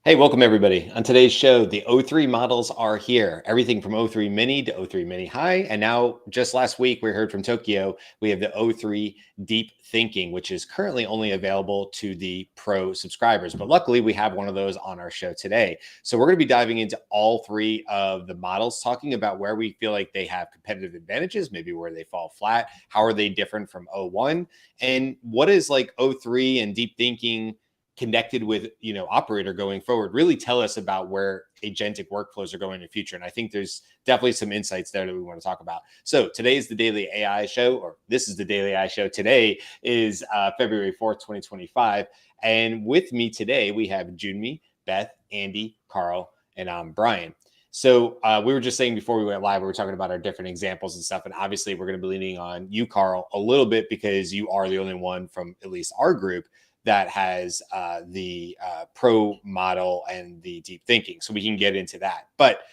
Hey, welcome everybody. On today's show, the O3 models are here. Everything from O3 Mini to O3 Mini High. And now, just last week, we heard from Tokyo, we have the O3 Deep Thinking, which is currently only available to the Pro subscribers. But luckily, we have one of those on our show today. So we're going to be diving into all three of the models, talking about where we feel like they have competitive advantages, maybe where they fall flat, how are they different from O1, and what is like O3 and Deep Thinking connected with operator going forward, really tell us about where agentic workflows are going in the future. And I think there's definitely some insights there that we want to talk about. So today is the Daily AI Show, or this is the Daily AI Show. Today is February 4th, 2025. And with me today, we have Jyunmi, Beth, Andy, Carl, and I'm Brian. So we were just saying before we went live, we were talking about our different examples and stuff. And obviously we're going to be leaning on you, Carl, a little bit because you are the only one from at least our group that has the pro model and the deep thinking. So we can get into that. But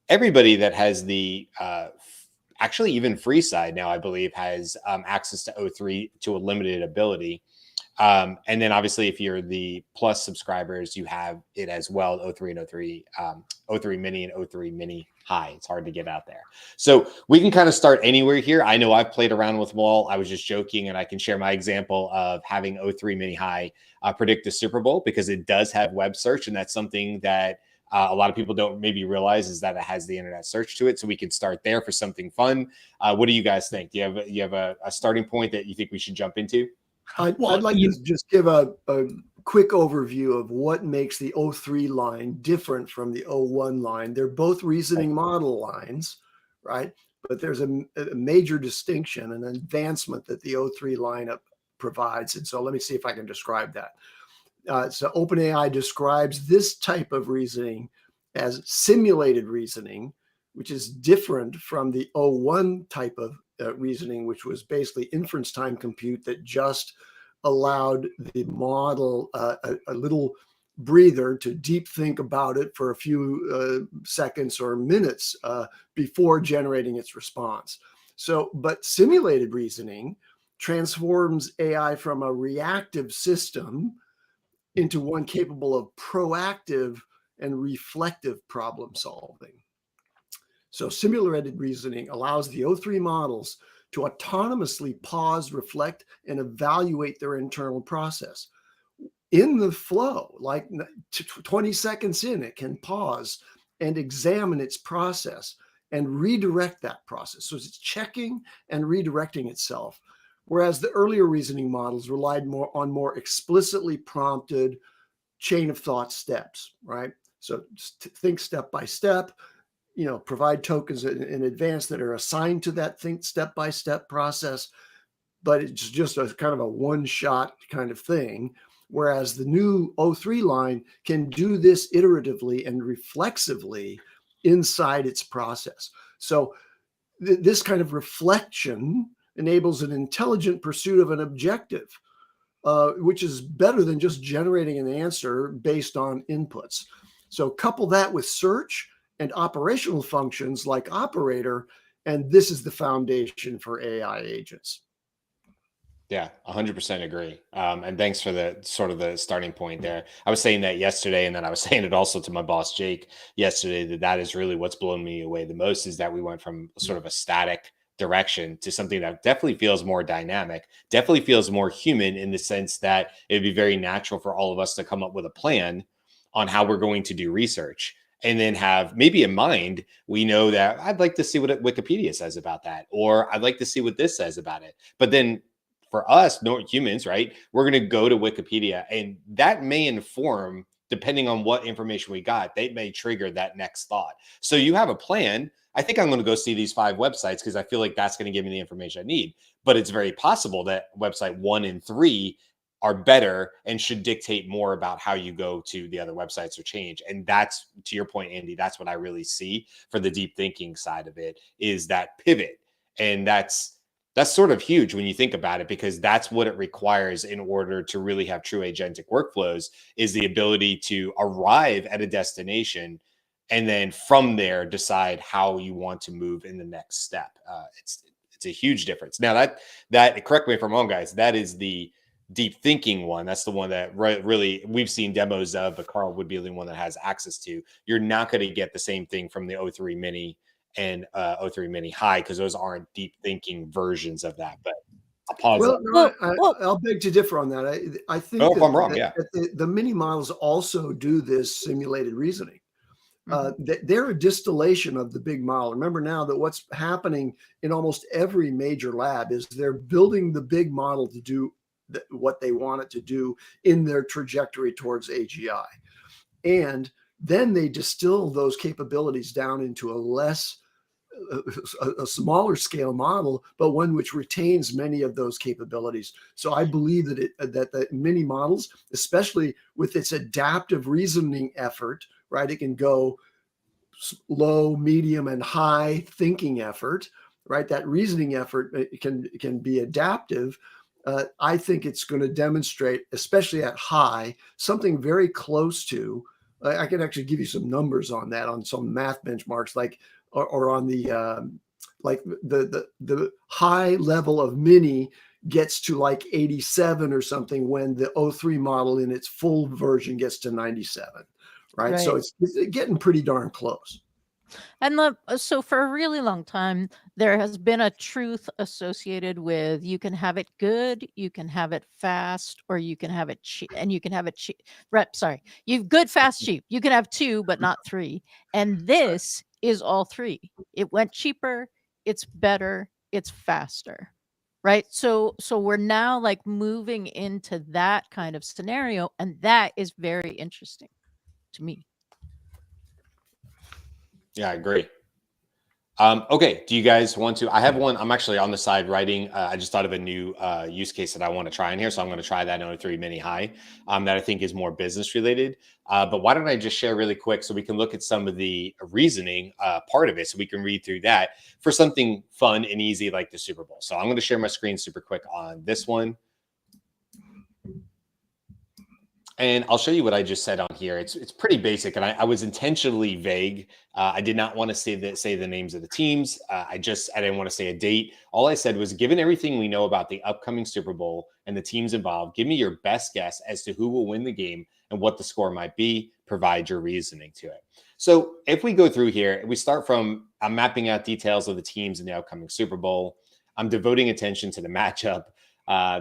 everybody that has the actually even free side now, I believe, has access to O3 to a limited ability. And then obviously, if you're the plus subscribers, you have it as well, O3 and O3 Mini and O3 Mini High. It's hard to get out there. So we can kind of start anywhere here. I know I've played around with them all. I was just joking, and I can share my example of having O3 Mini High predict the Super Bowl because it does have web search, and that's something that a lot of people don't maybe realize is that it has the internet search to it. So we can start there for something fun. What do you guys think? Do you have a starting point that you think we should jump into? I'd like to just give a quick overview of what makes the O3 line different from the O1 line. They're both reasoning model lines, right? But there's a major distinction, an advancement that the O3 lineup provides. And so let me see if I can describe that. So OpenAI describes this type of reasoning as simulated reasoning, which is different from the O1 type of reasoning, which was basically inference time compute that just allowed the model a little breather to deep think about it for a few seconds or minutes before generating its response. So, but simulated reasoning transforms AI from a reactive system into one capable of proactive and reflective problem solving. So simulated reasoning allows the O3 models to autonomously pause, reflect, and evaluate their internal process. In the flow, like 20 seconds in, it can pause and examine its process and redirect that process. So it's checking and redirecting itself. Whereas the earlier reasoning models relied more on more explicitly prompted chain of thought steps, right? So think step by step, provide tokens in advance that are assigned to that think step-by-step process, but it's just a kind of a one-shot kind of thing. Whereas the new O3 line can do this iteratively and reflexively inside its process. So this kind of reflection enables an intelligent pursuit of an objective, which is better than just generating an answer based on inputs. So couple that with search and operational functions like operator, and this is the foundation for AI agents. Yeah, 100% agree. And thanks for the sort of the starting point there. I was saying that yesterday, and then I was saying it also to my boss, Jake, yesterday, that is really what's blown me away the most is that we went from sort of a static direction to something that definitely feels more dynamic, definitely feels more human in the sense that it'd be very natural for all of us to come up with a plan on how we're going to do research and then have maybe in mind, we know that I'd like to see what Wikipedia says about that, or I'd like to see what this says about it. But then for us, no humans, right? We're going to go to Wikipedia, and that may inform, depending on what information we got, they may trigger that next thought. So you have a plan. I think I'm going to go see these 5 websites because I feel like that's going to give me the information I need. But it's very possible that website 1 and 3 are better and should dictate more about how you go to the other websites or change. And that's, to your point, Andy, that's what I really see for the deep thinking side of it is that pivot. And that's sort of huge when you think about it, because that's what it requires in order to really have true agentic workflows is the ability to arrive at a destination and then from there decide how you want to move in the next step. It's a huge difference. Now that correct me if I'm wrong, guys, that is the deep thinking one, that's the one that really we've seen demos of, but Karl would be the one that has access to. You're not going to get the same thing from the O3 Mini and O3 Mini High, because those aren't deep thinking versions of that. But I'll pause. Well, no, I'll beg to differ on that. I think if I'm wrong, that the mini models also do this simulated reasoning. They're a distillation of the big model. Remember now that what's happening in almost every major lab is they're building the big model to do what they want it to do in their trajectory towards AGI. And then they distill those capabilities down into a smaller scale model, but one which retains many of those capabilities. So I believe that the mini models, especially with its adaptive reasoning effort, right? It can go low, medium, and high thinking effort, right? That reasoning effort can be adaptive. I think it's going to demonstrate, especially at high, something very close to. I can actually give you some numbers on that, on some math benchmarks, like or on the like the high level of mini gets to like 87 or something, when the O3 model in its full version gets to 97. Right. So it's getting pretty darn close. And so for a really long time, there has been a truth associated with, you can have it good, you can have it fast, or you can have it cheap, and you can have it cheap. Sorry, you've good, fast, cheap. You can have 2, but not 3. And this is all 3. It went cheaper, it's better, it's faster. Right. So we're now like moving into that kind of scenario, and that is very interesting to me. Yeah, I agree. Okay, do you guys want to? I have one. I'm actually on the side writing. I just thought of a new use case that I want to try in here, so I'm going to try that O3 Mini High that I think is more business related. But why don't I just share really quick so we can look at some of the reasoning part of it, so we can read through that for something fun and easy like the Super Bowl. So I'm going to share my screen super quick on this one. And I'll show you what I just said on here. It's pretty basic, and I was intentionally vague. I did not want to say the names of the teams. I didn't want to say a date. All I said was, given everything we know about the upcoming Super Bowl and the teams involved, give me your best guess as to who will win the game and what the score might be. Provide your reasoning to it. So if we go through here, we start from, I'm mapping out details of the teams in the upcoming Super Bowl. I'm devoting attention to the matchup.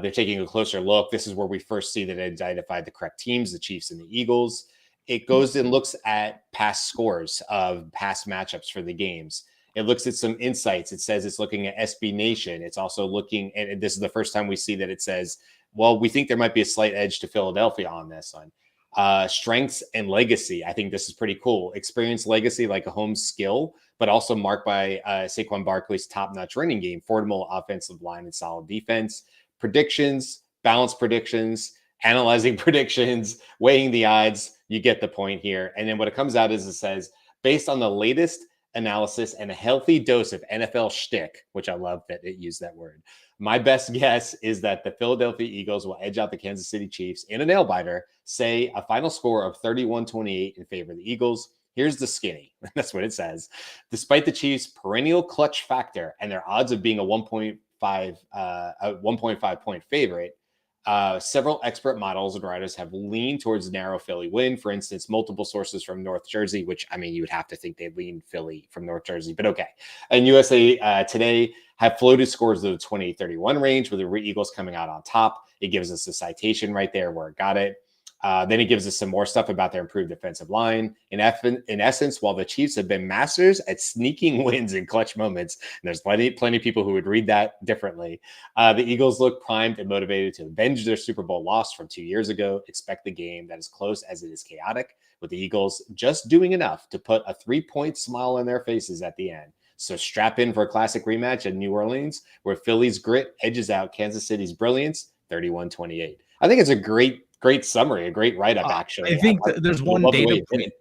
They're taking a closer look. This is where we first see that it identified the correct teams, the Chiefs and the Eagles. It goes and looks at past scores of past matchups for the games. It looks at some insights. It says it's looking at SB Nation. It's also looking, and this is the first time we see that it says, well, we think there might be a slight edge to Philadelphia on this one. Strengths and legacy. I think this is pretty cool. Experience, legacy, like a home skill, but also marked by Saquon Barkley's top-notch running game, formidable offensive line, and solid defense. Predictions, balanced predictions, analyzing predictions, weighing the odds. You get the point here. And then what it comes out is, it says, based on the latest analysis and a healthy dose of NFL shtick, which I love that it used that word, my best guess is that the Philadelphia Eagles will edge out the Kansas City Chiefs in a nail-biter, say a final score of 31-28 in favor of the Eagles. Here's the skinny. That's what it says. Despite the Chiefs' perennial clutch factor and their odds of being a 1.5 point favorite, several expert models and writers have leaned towards narrow Philly win. For instance, multiple sources from North Jersey, which, I mean, you would have to think they'd lean Philly from North Jersey, but okay. And USA Today have floated scores of the 28-31 range, with the Eagles coming out on top. It gives us a citation right there where it got it. Then it gives us some more stuff about their improved defensive line. In essence, while the Chiefs have been masters at sneaking wins in clutch moments, and there's plenty of people who would read that differently, the Eagles look primed and motivated to avenge their Super Bowl loss from 2 years ago. Expect the game that is close as it is chaotic, with the Eagles just doing enough to put a 3-point smile on their faces at the end. So strap in for a classic rematch in New Orleans, where Philly's grit edges out Kansas City's brilliance, 31-28. I think it's a great summary, a great write-up, actually. I think there's one data point.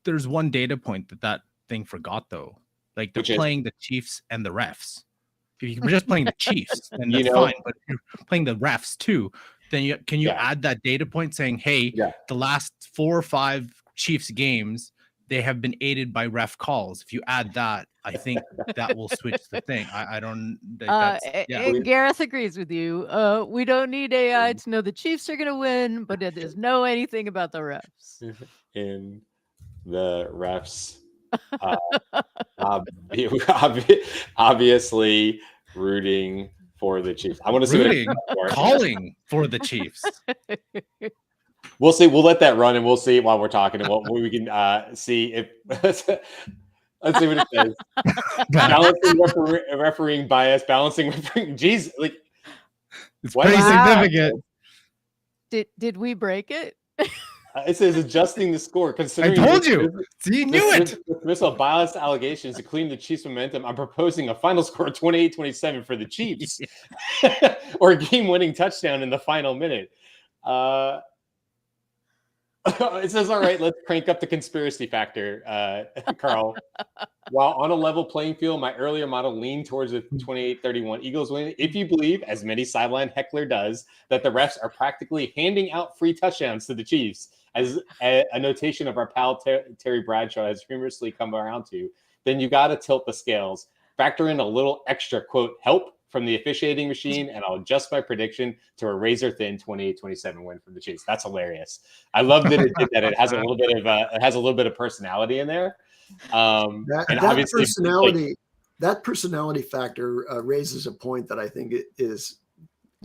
There's one data point that thing forgot, though. Like, they're playing the Chiefs and the refs. If you're just playing the Chiefs, then that's fine. But if you're playing the refs too, then can you add that data point saying, hey, the last 4 or 5 Chiefs games, they have been aided by ref calls. If you add that, I think that will switch the thing. I don't. Gareth agrees with you. We don't need AI to know the Chiefs are going to win, but it does know anything about the refs. In the refs, obviously rooting for the Chiefs. I want to see calling for the Chiefs. We'll see. We'll let that run, and we'll see while we're talking, and what we can see if. Let's see what it says. Balancing refereeing bias, balancing refereeing. Geez, like it's pretty significant. Did we break it? It says adjusting the score. Considering I told you. You knew it. Dismissal of biased allegations to clean the Chiefs' momentum. I'm proposing a final score of 28-27 for the Chiefs, or a game-winning touchdown in the final minute. It says, all right, let's crank up the conspiracy factor, Carl. While on a level playing field, my earlier model leaned towards the 28-31 Eagles win. If you believe, as many sideline heckler does, that the refs are practically handing out free touchdowns to the Chiefs, as a notation of our pal Terry Bradshaw has humorously come around to, then you got to tilt the scales. Factor in a little extra, quote, help from the officiating machine, and I'll adjust my prediction to a razor-thin 28-27 win for the Chiefs. That's hilarious. I love that it did that. It has a little bit of personality in there. That personality factor raises a point that I think it is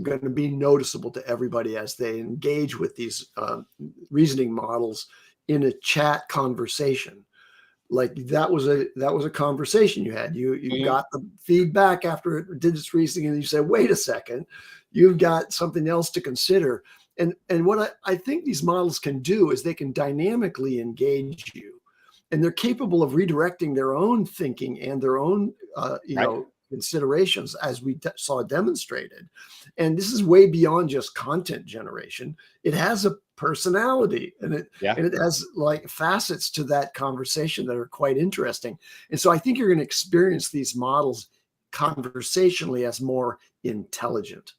going to be noticeable to everybody as they engage with these reasoning models in a chat conversation. Like that was a conversation you had. You got the feedback after it did its reasoning, and you said, "Wait a second, you've got something else to consider." And what I think these models can do is they can dynamically engage you, and they're capable of redirecting their own thinking and their own considerations, as we saw demonstrated. And this is way beyond just content generation. It has a personality, and it has like facets to that conversation that are quite interesting. And so I think you're going to experience these models conversationally as more intelligent.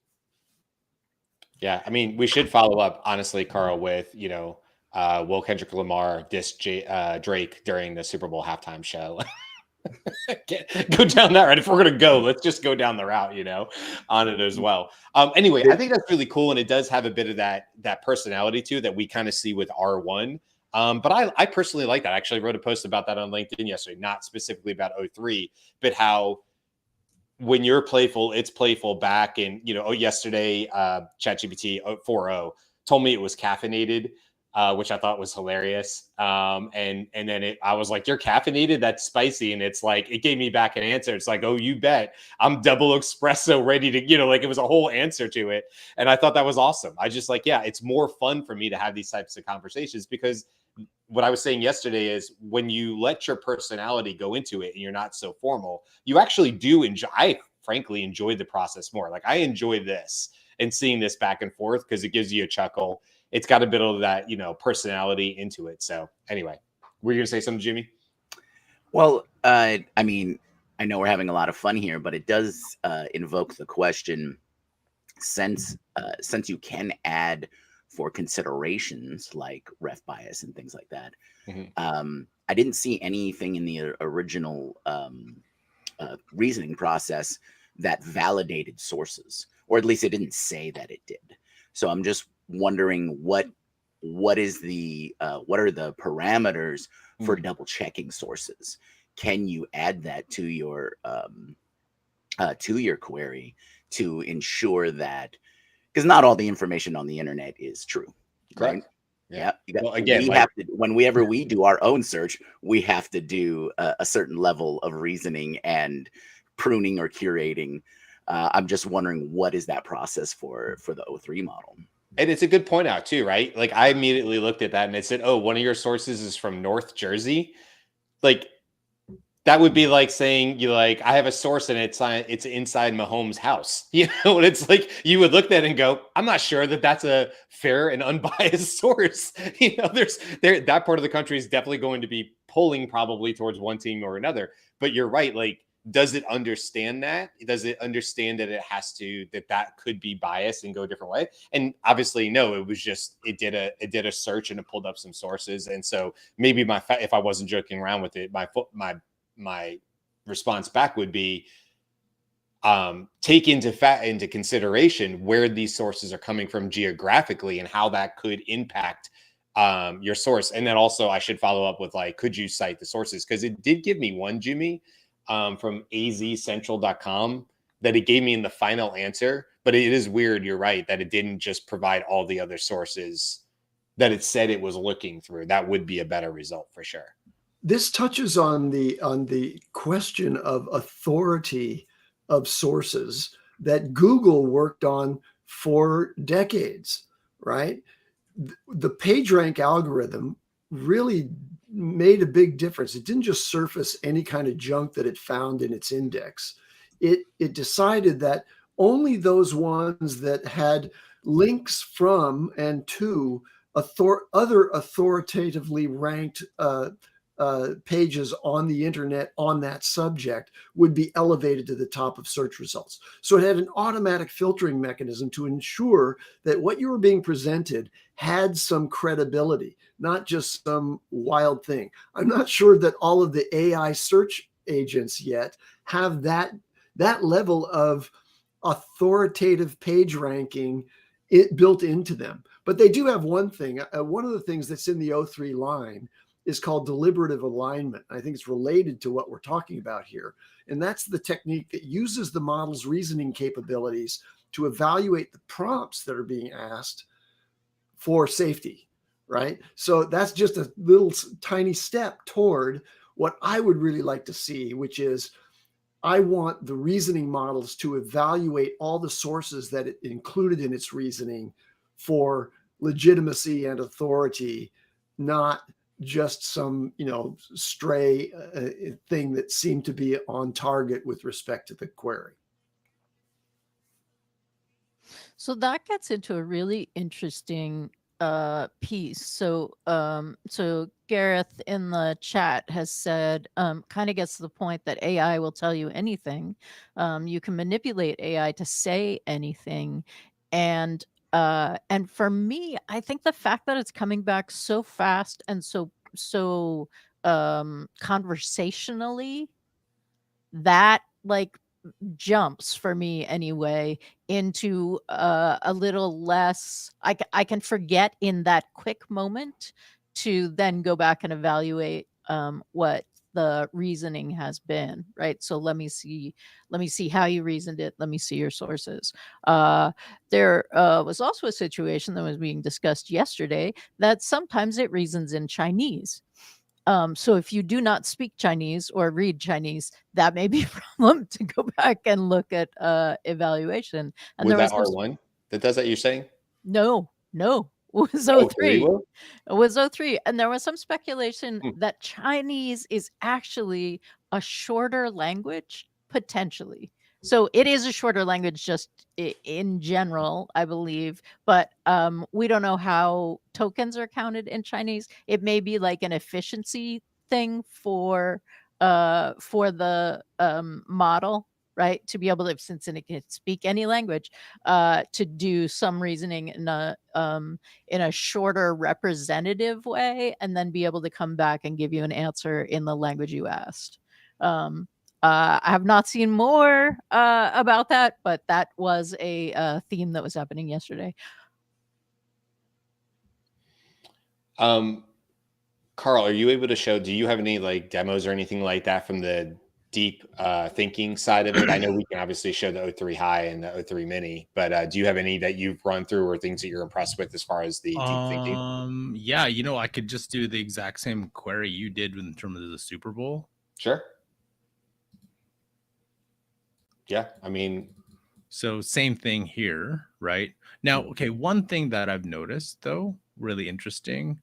Yeah, I mean, we should follow up, honestly, Carl, with will Kendrick Lamar diss Drake during the Super Bowl halftime show. Go down that route. If we're gonna go, let's just go down the route, on it as well. Anyway, I think that's really cool, and it does have a bit of that personality too that we kind of see with R1. But I personally like that. I actually wrote a post about that on LinkedIn yesterday, not specifically about O3, but how when you're playful, it's playful back. And yesterday, ChatGPT 4.0 told me it was caffeinated. Which I thought was hilarious. And then I was like, you're caffeinated? That's spicy. And it's like, it gave me back an answer. It's like, oh, you bet. I'm double espresso ready to, it was a whole answer to it. And I thought that was awesome. I just it's more fun for me to have these types of conversations, because what I was saying yesterday is when you let your personality go into it and you're not so formal, you actually do enjoy. I frankly enjoyed the process more. Like I enjoy this and seeing this back and forth because it gives you a chuckle. It's got a bit of that, personality into it. So anyway, were you going to say something, Jimmy? Well, I mean, I know we're having a lot of fun here, but it does invoke the question, since you can add for considerations like ref bias and things like that. Mm-hmm. I didn't see anything in the original reasoning process that validated sources, or at least it didn't say that it did. So I'm just wondering what are the parameters for double checking sources? Can you add that to your query to ensure that, because not all the information on the internet is true, right? Yeah. Whenever we do our own search, we have to do a certain level of reasoning and pruning or curating. I'm just wondering, what is that process for the O3 model? And it's a good point out too, right? Like I immediately looked at that and it said, oh, one of your sources is from North Jersey. Like that would be like saying I have a source and it's inside Mahomes' house, and it's like, you would look at it and go, I'm not sure that that's a fair and unbiased source. That part of the country is definitely going to be pulling probably towards one team or another, but you're right. Like does it understand that? Does it understand that it has to, that could be biased and go a different way? And obviously, no, it was just, it did a search and it pulled up some sources. And so maybe if I wasn't joking around with it, my response back would be, take into consideration where these sources are coming from geographically and how that could impact your source. And then also I should follow up with like, could you cite the sources? Because it did give me one, Jyunmi, from azcentral.com that it gave me in the final answer. But it is weird, you're right, that it didn't just provide all the other sources that it said it was looking through. That would be a better result for sure. This touches on the question of authority of sources that Google worked on for decades, right? The PageRank algorithm really made a big difference. It didn't just surface any kind of junk that it found in its index. It decided that only those ones that had links from and to other authoritatively ranked pages on the internet on that subject would be elevated to the top of search results. So it had an automatic filtering mechanism to ensure that what you were being presented had some credibility, not just some wild thing. I'm not sure that all of the AI search agents yet have that level of authoritative page ranking built into them. But they do have one thing. One of the things that's in the O3 line is called deliberative alignment. I think it's related to what we're talking about here. And that's the technique that uses the model's reasoning capabilities to evaluate the prompts that are being asked for safety, right? So that's just a little tiny step toward what I would really like to see, which is I want the reasoning models to evaluate all the sources that it included in its reasoning for legitimacy and authority, not just some, stray thing that seemed to be on target with respect to the query. So that gets into a really interesting piece. So Gareth in the chat has said, kind of gets to the point that AI will tell you anything. You can manipulate AI to say anything, and for me, I think the fact that it's coming back so fast and so conversationally, that like jumps for me anyway into a little less. I can forget in that quick moment to then go back and evaluate what the reasoning has been, right? So let me see how you reasoned it. Let me see your sources. There was also a situation that was being discussed yesterday that sometimes it reasons in Chinese. So if you do not speak Chinese or read Chinese, that may be a problem to go back and look at evaluation. And was there that R1 that does that, you're saying? No, it was O3. It was O3. And there was some speculation that Chinese is actually a shorter language, potentially. So it is a shorter language just in general, I believe. But we don't know how tokens are counted in Chinese. It may be like an efficiency thing for the model, right? To be able to, since it can speak any language, to do some reasoning in a shorter representative way, and then be able to come back and give you an answer in the language you asked. I have not seen more about that, but that was a theme that was happening yesterday. Karl, are you able to show, do you have any like demos or anything like that from the deep thinking side of it? I know we can obviously show the O3 High and the O3 Mini, but do you have any that you've run through or things that you're impressed with as far as the deep thinking? Yeah, I could just do the exact same query you did in terms of the Super Bowl. Sure. Yeah, I mean, so same thing here, right? Now, okay, one thing that I've noticed though, really interesting.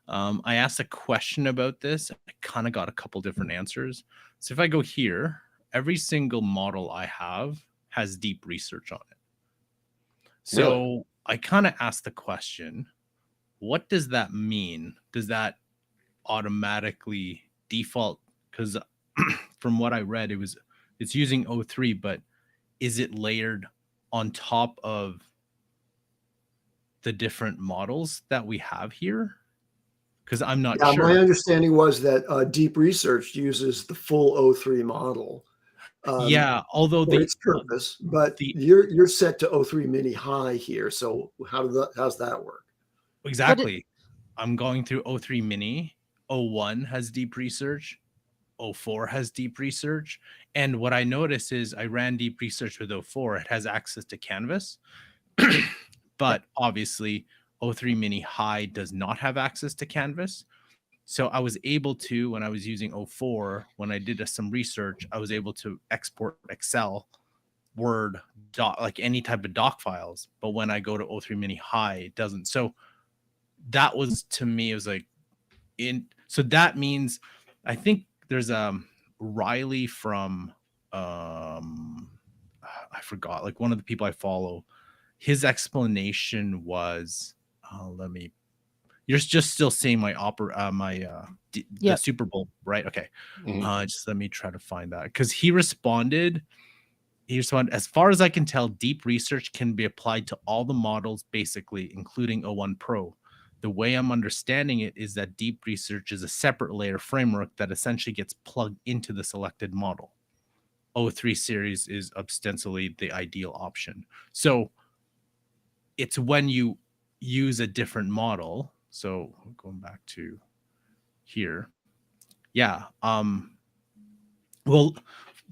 I asked a question about this. I kind of got a couple different answers. So if I go here, every single model I have has deep research on it. So really? I kind of asked the question, what does that mean? Does that automatically default? Because from what I read, it was It's using O3, but is it layered on top of the different models that we have here? Because I'm not sure. My understanding was that deep research uses the full O3 model. Although for its purpose, but you're set to O3 mini high here. So how's that work? Exactly. I'm going through O3 mini. O1 has deep research. O4 has deep research. And what I noticed is I ran deep research with O4. It has access to Canvas. But obviously, O3 mini high does not have access to Canvas. So I was able to, when I was using O4, when I did some research, I was able to export Excel, Word, like any type of doc files. But when I go to O3 mini high, it doesn't. So that was, to me, it was like, so that means, I think there's Riley from, I forgot, like one of the people I follow, his explanation was, you're just still seeing my the Super Bowl, right? Okay. Just let me try to find that, because he responded, as far as I can tell, deep research can be applied to all the models, basically, including O1 Pro. The way I'm understanding it is that deep research is a separate layer framework that essentially gets plugged into the selected model. O3 series is ostensibly the ideal option. So it's when you use a different model. So going back to here. Yeah. Well,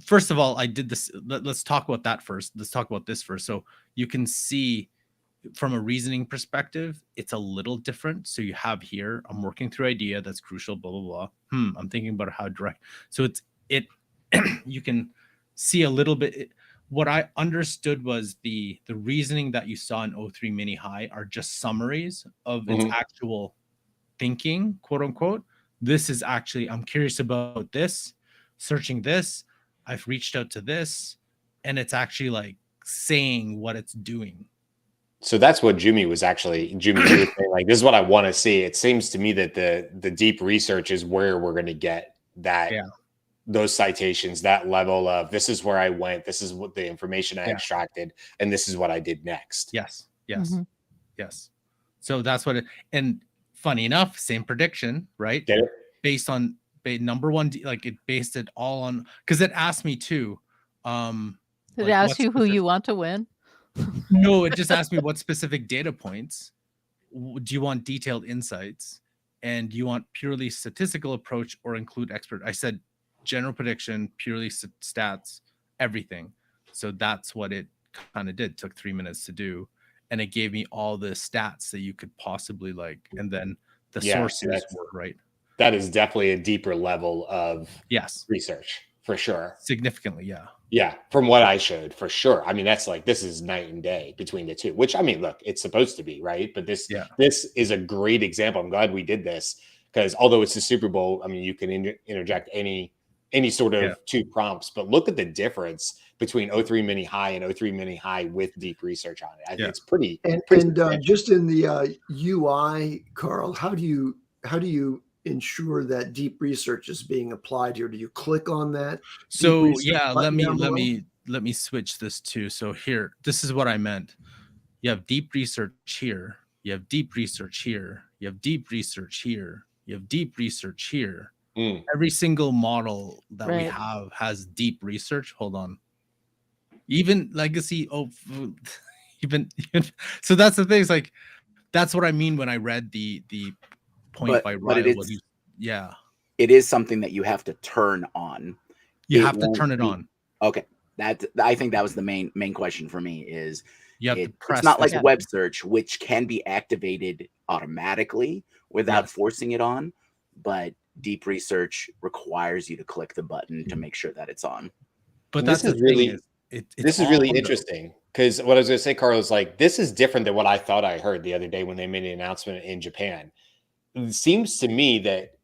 first of all, I did this. Let's talk about that first. Let's talk about this first. So you can see from a reasoning perspective, it's a little different. So you have here, I'm working through idea that's crucial, blah, blah, blah. I'm thinking about how direct. So you can see a little bit. What I understood was the reasoning that you saw in O3 mini high are just summaries of its actual thinking, quote unquote. This is actually, I'm curious about this, searching this, I've reached out to this, and it's actually like saying what it's doing. So that's what Jyunmi was saying, like, this is what I want to see. It seems to me that the deep research is where we're going to get that, those citations, that level of, this is where I went, this is what the information I extracted, and this is what I did next. Yes. So that's what and funny enough, same prediction, right? Based on number one, like it based it all on, because it asked me too. It asked you who you want to win. No, it just asked me what specific data points do you want, detailed insights, and do you want purely statistical approach or include expert? I said general prediction, purely stats, everything. So that's what it kind of did. Took 3 minutes to do, and it gave me all the stats that you could possibly like, and then the sources were right. That is definitely a deeper level of research for sure. Significantly, yeah, from what I showed, for sure. I mean, that's like, this is night and day between the two, which, I mean, look, it's supposed to be, right? But this is a great example. I'm glad we did this, because although it's the Super Bowl, I mean, you can interject any sort of two prompts, but look at the difference between O3 mini high and O3 mini high with deep research on it. I think it's pretty. And just in the UI, Carl, how do you ensure that deep research is being applied here? Do you click on that? So let me switch this too. So here, this is what I meant. You have deep research here, you have deep research here, you have deep research here, you have deep research here. Every single model that we have has deep research. Hold on. Even legacy even so that's the thing. It's like, that's what I mean when I read the point by Riley. It is something that you have to turn on. You have to turn it on. Okay. I think that was the main question for me is, you have to press. It's not like web search, which can be activated automatically without forcing it on, but deep research requires you to click the button to make sure that it's on. But that's the thing. This is really interesting, because what I was going to say, Carl, is like, this is different than what I thought I heard the other day when they made an announcement in Japan. It seems to me that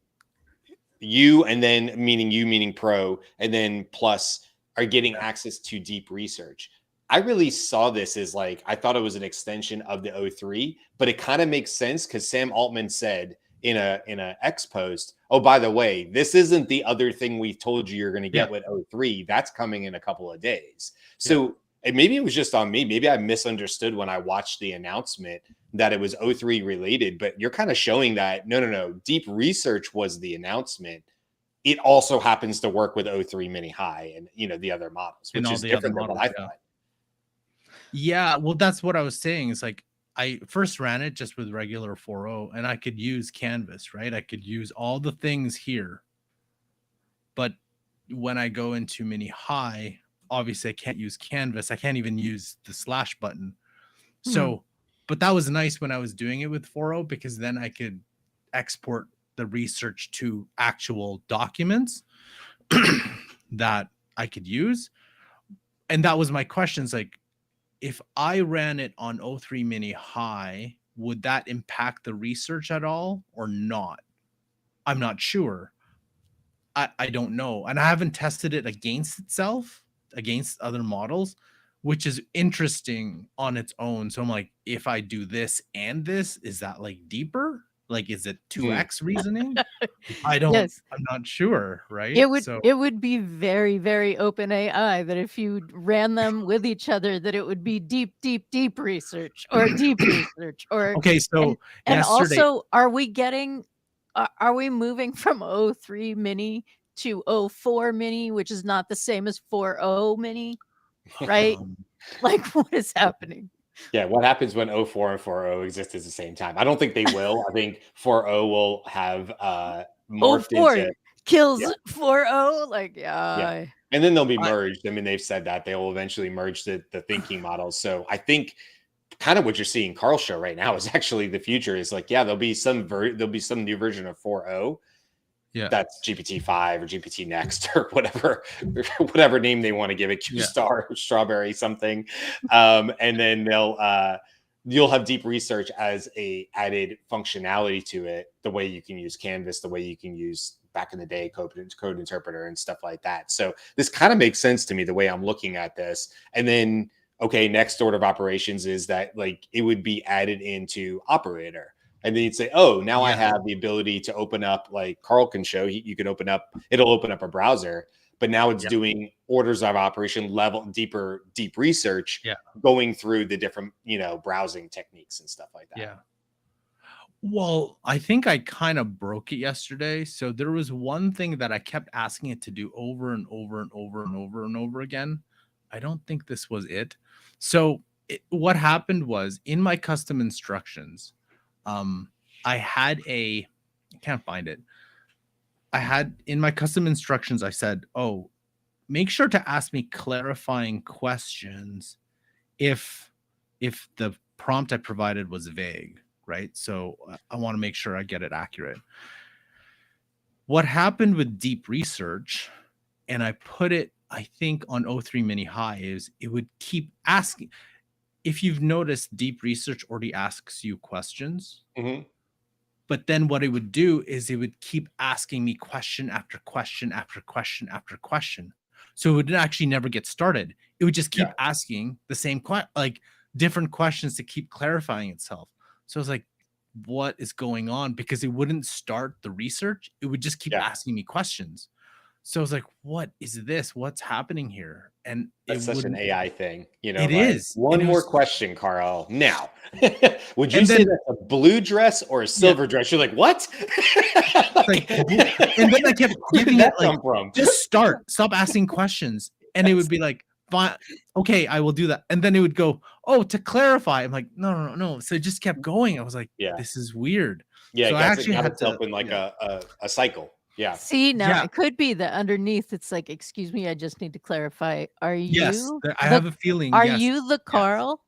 you, and then meaning Pro, and then Plus, are getting access to deep research. I really saw this as like, I thought it was an extension of the O3, but it kind of makes sense, because Sam Altman said in a X post, oh, by the way, this isn't the other thing we told you you're going to get with O3. That's coming in a couple of days. So and maybe it was just on me. Maybe I misunderstood when I watched the announcement that it was O3 related, but you're kind of showing that no, deep research was the announcement. It also happens to work with O3 mini high and the other models, which is different than what I thought. Yeah, well, that's what I was saying. It's like I first ran it just with regular 4.0 and I could use Canvas, right? I could use all the things here. But when I go into mini high, obviously I can't use Canvas. I can't even use the slash button. So, but that was nice when I was doing it with 4.0 because then I could export the research to actual documents that I could use. And that was my questions. Like, if I ran it on O3 mini high, would that impact the research at all or not? I'm not sure. I don't know. And I haven't tested it against itself, against other models, which is interesting on its own. So I'm like, if I do this and this, is that like deeper? Like, is it 2x reasoning? I don't, I'm not sure, right? It would be very, very OpenAI that if you ran them with each other, that it would be deep research or deep research or okay. So and also, are we moving from O3 mini to O4 mini, which is not the same as 4.0 mini, right? Like, what is happening? Yeah, what happens when 04 and 4.0 exist at the same time? I don't think they will. I think 4.0 will have morphed into kills 4.0. Like, yeah. And then they'll be merged. I mean, they've said that they will eventually merge the thinking models. So I think kind of what you're seeing Karl show right now is actually the future is like, there'll be some new version of 4.0. Yeah, that's GPT-5 or GPT Next or whatever name they want to give it, Q-Star, Strawberry, something. And then you'll have deep research as a added functionality to it, the way you can use Canvas, the way you can use back in the day code interpreter and stuff like that. So this kind of makes sense to me the way I'm looking at this. And then, okay, next order of operations is that like it would be added into operator. And then you'd say, oh, now I have the ability to open up, like Karl can show, it'll open up a browser, but now it's doing orders of operation level, deep research, going through the different, browsing techniques and stuff like that. Yeah. Well, I think I kind of broke it yesterday. So there was one thing that I kept asking it to do over and over and over and over and over again. I don't think this was it. So what happened was in my custom instructions, I can't find it. I had in my custom instructions, I said, oh, make sure to ask me clarifying questions if the prompt I provided was vague, right? So I want to make sure I get it accurate. What happened with deep research, and I put it, I think, on O3 mini high, is it would keep asking. If you've noticed, deep research already asks you questions. But then what it would do is it would keep asking me question after question after question after question. So it would actually never get started. It would just keep asking the same different questions to keep clarifying itself. So I was like, what is going on? Because it wouldn't start the research. It would just keep asking me questions. So I was like, what is this? What's happening here? And it's such an AI thing, It is. One more question, Karl. Now, would you say that's a blue dress or a silver dress? You're like, what? And then I kept giving it like, just stop asking questions. And it would be like, fine, okay, I will do that. And then it would go, oh, to clarify. I'm like, no. So it just kept going. I was like, this is weird. Yeah, so I actually had to in like a cycle. Yeah. See, now it could be that underneath it's like, excuse me, I just need to clarify. Are you? Yes, I have a feeling. Are you the Karl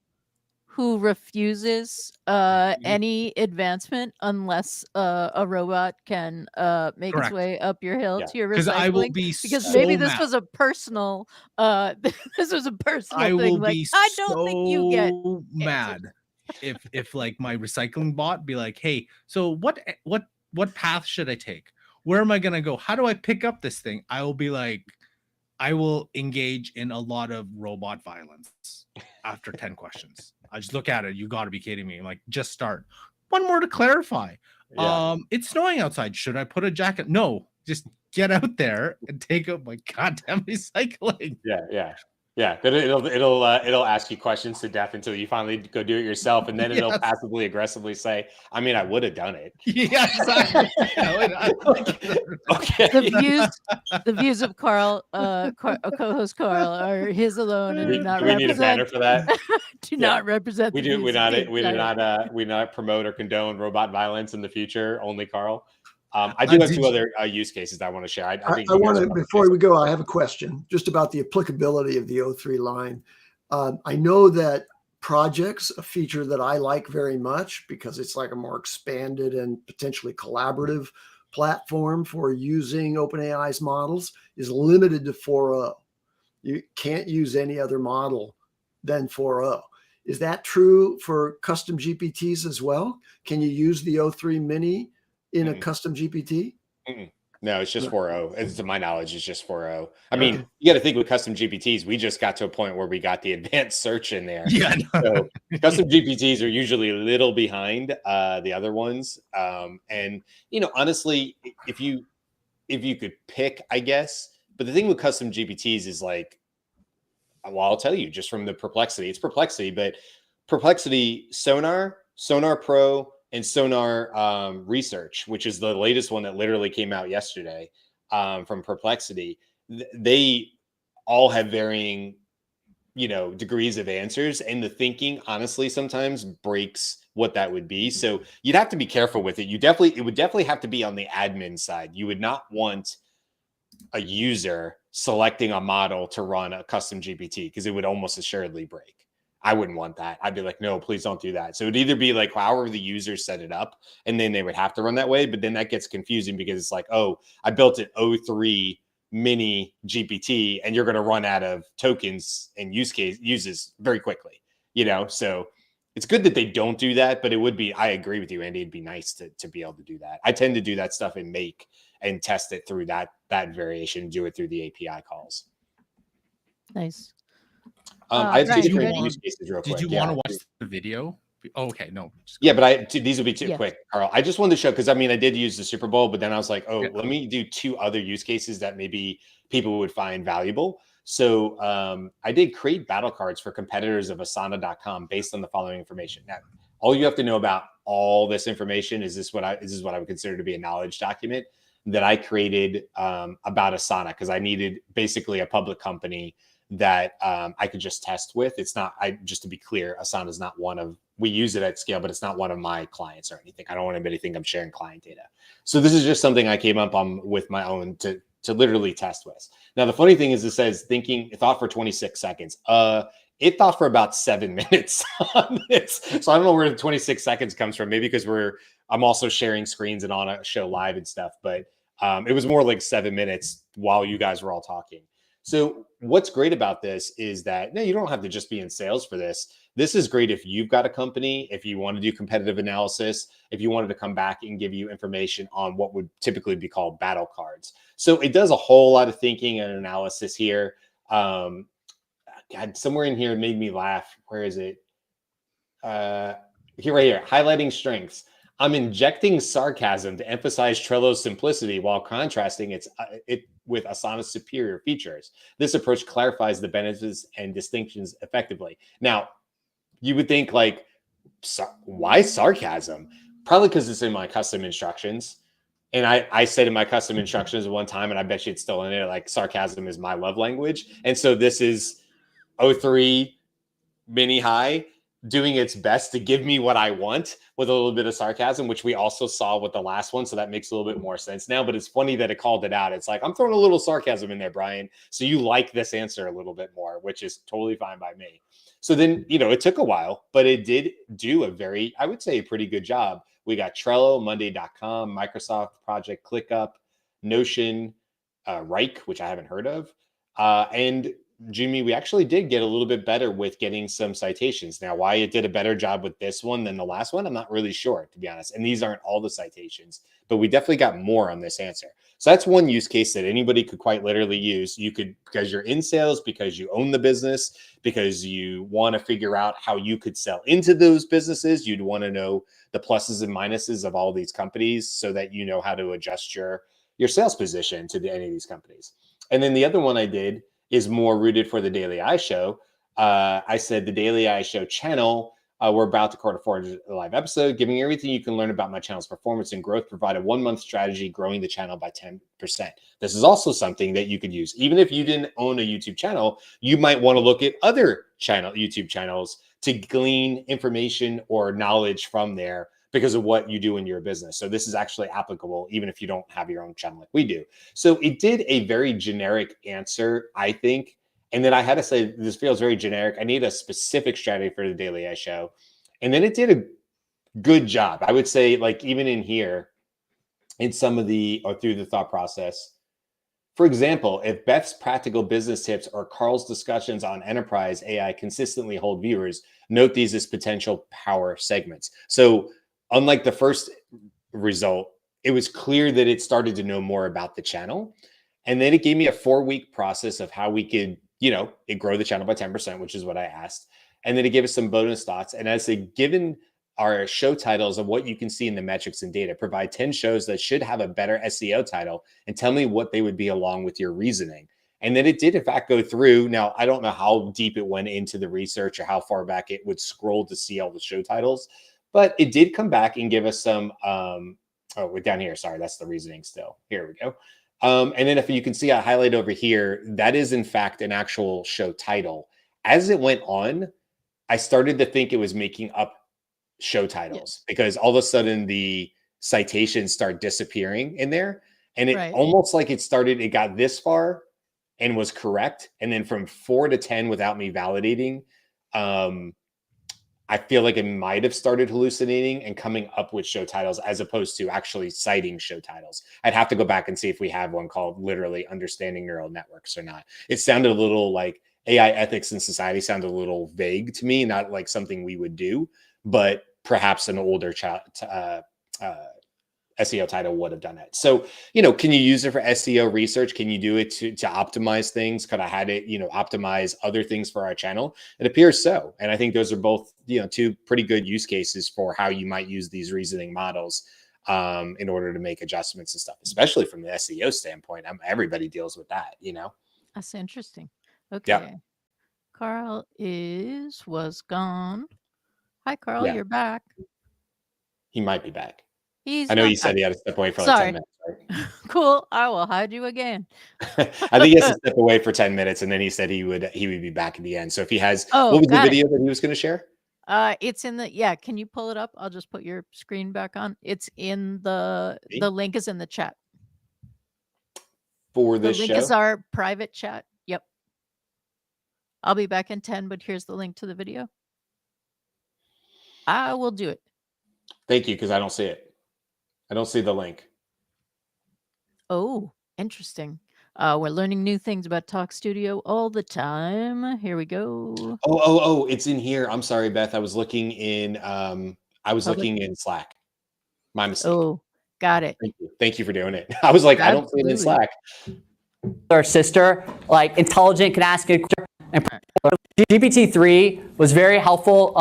who refuses any advancement unless a robot can make its way up your hill to your recycling? Because I will be because maybe this was a personal this was a personal thing. I will like, be I don't think you get mad if like my recycling bot be like, hey, so what path should I take? Where am I going to go? How do I pick up this thing? I will be like, I will engage in a lot of robot violence after 10 questions. I just look at it. You got to be kidding me. I'm like, just start. One more to clarify. It's snowing outside. Should I put a jacket? No, just get out there and take up my goddamn recycling. Yeah. But it'll ask you questions to death until you finally go do it yourself, and then it'll passively aggressivly say, "I mean, I would have done it." Yeah, exactly. Okay. The views of Karl, co-host Karl, are his alone and do not we need a banner for that? not represent. We do not promote or condone robot violence in the future. Only Karl. I do have two other use cases I want to share. I think I want to, before we go, I have a question just about the applicability of the O3 line. I know that projects, a feature that I like very much because it's like a more expanded and potentially collaborative platform for using OpenAI's models, is limited to 4.0. You can't use any other model than 4.0. Is that true for custom GPTs as well? Can you use the O3 Mini in a custom GPT? No, it's just 4.0. To my knowledge, it's just 4.0. I mean, you got to think with custom GPTs, we just got to a point where we got the advanced search in there. Yeah. So custom GPTs are usually a little behind the other ones. And honestly, if you could pick, I guess. But the thing with custom GPTs is like, well, I'll tell you just from the Perplexity. It's Perplexity, but Perplexity Sonar Pro, and Sonar Research, which is the latest one that literally came out yesterday from Perplexity. They all have varying, degrees of answers, and the thinking honestly sometimes breaks what that would be. So you'd have to be careful with it. It would definitely have to be on the admin side. You would not want a user selecting a model to run a custom GPT because it would almost assuredly break. I wouldn't want that. I'd be like, no, please don't do that. So it'd either be like however the user set it up, and then they would have to run that way. But then that gets confusing because it's like, oh, I built an O3 mini GPT, and you're going to run out of tokens and uses very quickly, So it's good that they don't do that, but it would be, I agree with you, Andy, it'd be nice to be able to do that. I tend to do that stuff in Make and test it through that variation, do it through the API calls. Nice. I have two different use cases real quick. Did you want to watch the video? Oh, okay, no. Yeah, but these will be too quick, Karl. I just wanted to show, because I did use the Super Bowl, but then I was like, let me do two other use cases that maybe people would find valuable. So I did create battle cards for competitors of Asana.com based on the following information. Now, all you have to know about all this information is what I would consider to be a knowledge document that I created about Asana, because I needed basically a public company that I could just test with. It's not, just to be clear, Asana is not one of, we use it at scale, but it's not one of my clients or anything. I don't want anybody to think I'm sharing client data. So this is just something I came up on with my own to literally test with. Now, the funny thing is, it says it thought for 26 seconds. It thought for about 7 minutes on this. So I don't know where the 26 seconds comes from. Maybe because I'm also sharing screens and on a show live and stuff, but it was more like 7 minutes while you guys were all talking. So what's great about this is that, no, you don't have to just be in sales for this. This is great if you've got a company, if you want to do competitive analysis, if you wanted to come back and give you information on what would typically be called battle cards. So it does a whole lot of thinking and analysis here. God, somewhere in here it made me laugh. Where is it? Right here, highlighting strengths. I'm injecting sarcasm to emphasize Trello's simplicity while contrasting it with Asana's superior features. This approach clarifies the benefits and distinctions effectively. Now, you would think like, why sarcasm? Probably because it's in my custom instructions. And I said in my custom instructions one time, and I bet you it's still in there, like sarcasm is my love language. And so this is O3 mini high doing its best to give me what I want with a little bit of sarcasm, which we also saw with the last one. So that makes a little bit more sense now, but it's funny that it called it out. It's like, I'm throwing a little sarcasm in there, Brian. So you like this answer a little bit more, which is totally fine by me. So then, it took a while, but it did do I would say a pretty good job. We got Trello, Monday.com, Microsoft Project ClickUp, Notion, Reich, which I haven't heard of. And Jyunmi, we actually did get a little bit better with getting some citations. Now, why it did a better job with this one than the last one, I'm not really sure, to be honest. And these aren't all the citations, but we definitely got more on this answer. So that's one use case that anybody could quite literally use. You could, because you're in sales, because you own the business, because you want to figure out how you could sell into those businesses. You'd want to know the pluses and minuses of all these companies so that you know how to adjust your sales position to any of these companies. And then the other one I did is more rooted for the Daily AI Show. I said the Daily AI Show channel, we're about to record a 400 live episode, giving everything you can learn about my channel's performance and growth, provide a 1-month strategy growing the channel by 10%. This is also something that you could use. Even if you didn't own a YouTube channel, you might want to look at other YouTube channels to glean information or knowledge from there because of what you do in your business. So this is actually applicable even if you don't have your own channel like we do. So it did a very generic answer, I think. And then I had to say, this feels very generic. I need a specific strategy for the Daily AI Show. And then it did a good job. I would say, like, even in here, in some of the, or through the thought process, for example, if Beth's practical business tips or Karl's discussions on enterprise AI consistently hold viewers, note these as potential power segments. So unlike the first result, it was clear that it started to know more about the channel. And then it gave me a 4-week process of how we could, grow the channel by 10%, which is what I asked. And then it gave us some bonus thoughts. And as a given our show titles of what you can see in the metrics and data, provide 10 shows that should have a better SEO title and tell me what they would be along with your reasoning. And then it did, in fact, go through. Now, I don't know how deep it went into the research or how far back it would scroll to see all the show titles, but it did come back and give us some, we're down here. Sorry, that's the reasoning still. Here we go. And then if you can see, I highlight over here, that is in fact an actual show title. As it went on, I started to think it was making up show titles because all of a sudden the citations start disappearing in there. And it almost like it got this far and was correct. And then from 4 to 10 without me validating, I feel like it might have started hallucinating and coming up with show titles as opposed to actually citing show titles. I'd have to go back and see if we have one called literally Understanding Neural Networks or not. It sounded a little like AI ethics in society sounded a little vague to me, not like something we would do, but perhaps an older SEO title would have done it. So, can you use it for SEO research? Can you do it to optimize things? Could I had it, optimize other things for our channel? It appears so. And I think those are both, 2 pretty good use cases for how you might use these reasoning models in order to make adjustments and stuff, especially from the SEO standpoint. Everybody deals with that, That's interesting. Okay. Yeah. Karl was gone. Hi, Karl, you're back. He might be back. I know you said he had to step away for like 10 minutes, right? Cool. I will hide you again. I think he has to step away for 10 minutes, and then he said he would be back at the end. So if he has, what was the video that he was going to share? It's in the, can you pull it up? I'll just put your screen back on. It's in the link is in the chat. For this show? The link is our private chat. Yep. I'll be back in 10, but here's the link to the video. I will do it. Thank you, because I don't see it. I don't see the link. Oh, interesting. We're learning new things about Talk Studio all the time. Here we go. Oh, it's in here. I'm sorry, Beth. I was looking in looking in Slack. My mistake. Oh, got it. Thank you for doing it. I was like, I don't see it in Slack. Our sister, like intelligent, can ask a question. And GPT-3 was very helpful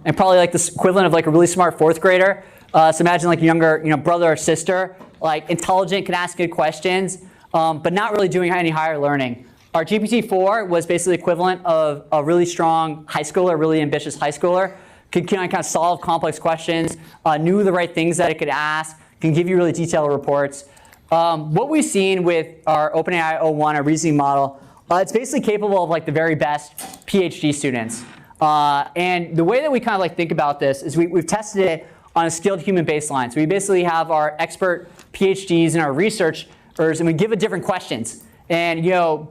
and probably like the equivalent of like a really smart 4th grader. So imagine like a younger, brother or sister, like intelligent, can ask good questions, but not really doing any higher learning. Our GPT-4 was basically equivalent of a really strong high schooler, really ambitious high schooler, could kind of solve complex questions, knew the right things that it could ask, can give you really detailed reports. What we've seen with our OpenAI 01, our reasoning model, it's basically capable of like the very best PhD students. And the way that we kind of like think about this is we've tested it on a skilled human baseline. So we basically have our expert PhDs and our researchers, and we give it different questions. And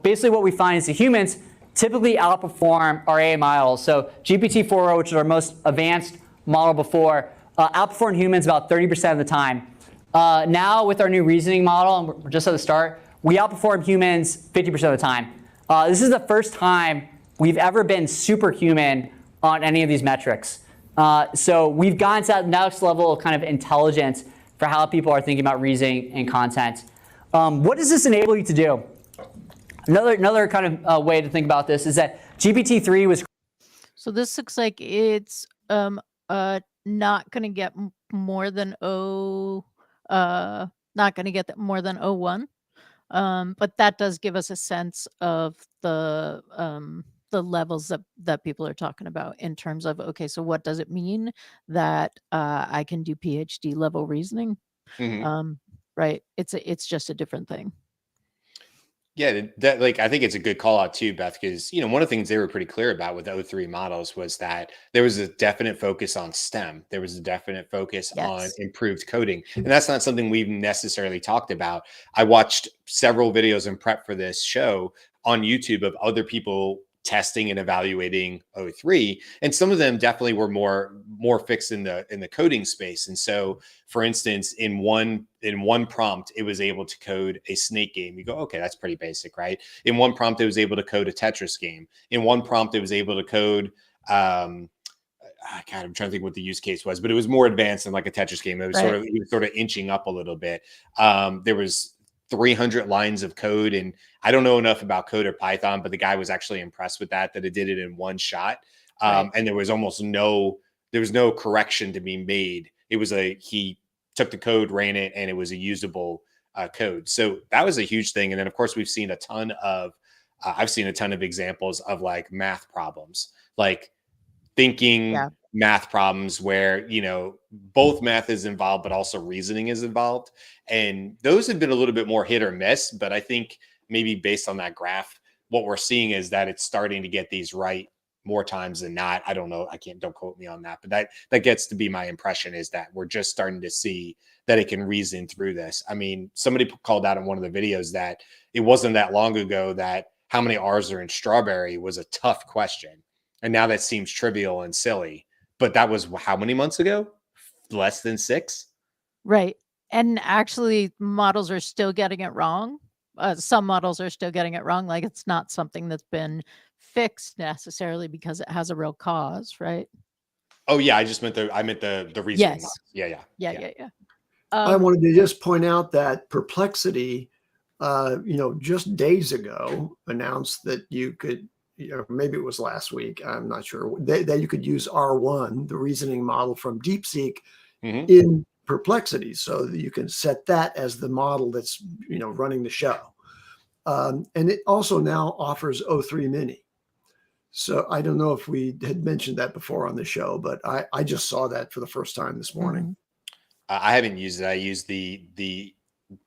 basically what we find is the humans typically outperform our AI models. So GPT-4o, which is our most advanced model before, outperformed humans about 30% of the time. Now with our new reasoning model, and we're just at the start, we outperform humans 50% of the time. This is the first time we've ever been superhuman on any of these metrics. So we've gone to that next level of kind of intelligence for how people are thinking about reasoning and content. What does this enable you to do? Another kind of way to think about this is that GPT-3 was. So this looks like it's not going to get more than not going to get more than 01. But that does give us a sense of the levels that people are talking about in terms of, okay, so what does it mean that I can do PhD level reasoning? Right. It's just a different thing. Yeah, that like I think it's a good call out too, Beth, because one of the things they were pretty clear about with the O3 models was that there was a definite focus on STEM. There was a definite focus on improved coding. And that's not something we've necessarily talked about. I watched several videos in prep for this show on YouTube of other people testing and evaluating O3, and some of them definitely were more fixed in the coding space. And so, for instance, in one prompt, it was able to code a snake game. You go, okay, that's pretty basic, right? In one prompt, it was able to code a Tetris game. In one prompt, it was able to code God, I'm trying to think what the use case was, but it was more advanced than like a Tetris game. It was he was sort of inching up a little bit. There was 300 lines of code, and I don't know enough about code or Python, but the guy was actually impressed with that it did it in one shot. And there was no correction to be made. It was he took the code, ran it, and it was a usable code. So that was a huge thing. And then of course we've seen a ton of, I've seen a ton of examples of like math problems, like thinking math problems where, both math is involved, but also reasoning is involved. And those have been a little bit more hit or miss, but I think maybe based on that graph, what we're seeing is that it's starting to get these right more times than not. I don't know. Don't quote me on that, but that gets to be my impression, is that we're just starting to see that it can reason through this. I mean, somebody called out in one of the videos that it wasn't that long ago that how many R's are in strawberry was a tough question. And now that seems trivial and silly, but that was how many months ago? Less than 6. Right. And actually models are still getting it wrong. Some models are still getting it wrong. Like it's not something that's been fixed necessarily because it has a real cause, right? Oh yeah, I meant the reasoning. Yes. Yeah. I wanted to just point out that Perplexity, just days ago announced that you could, maybe it was last week, I'm not sure, that you could use R1, the reasoning model from DeepSeek, in Perplexity, so that you can set that as the model that's running the show. And it also now offers O3 Mini. So I don't know if we had mentioned that before on the show, but I just saw that for the first time this morning. I haven't used it. I used the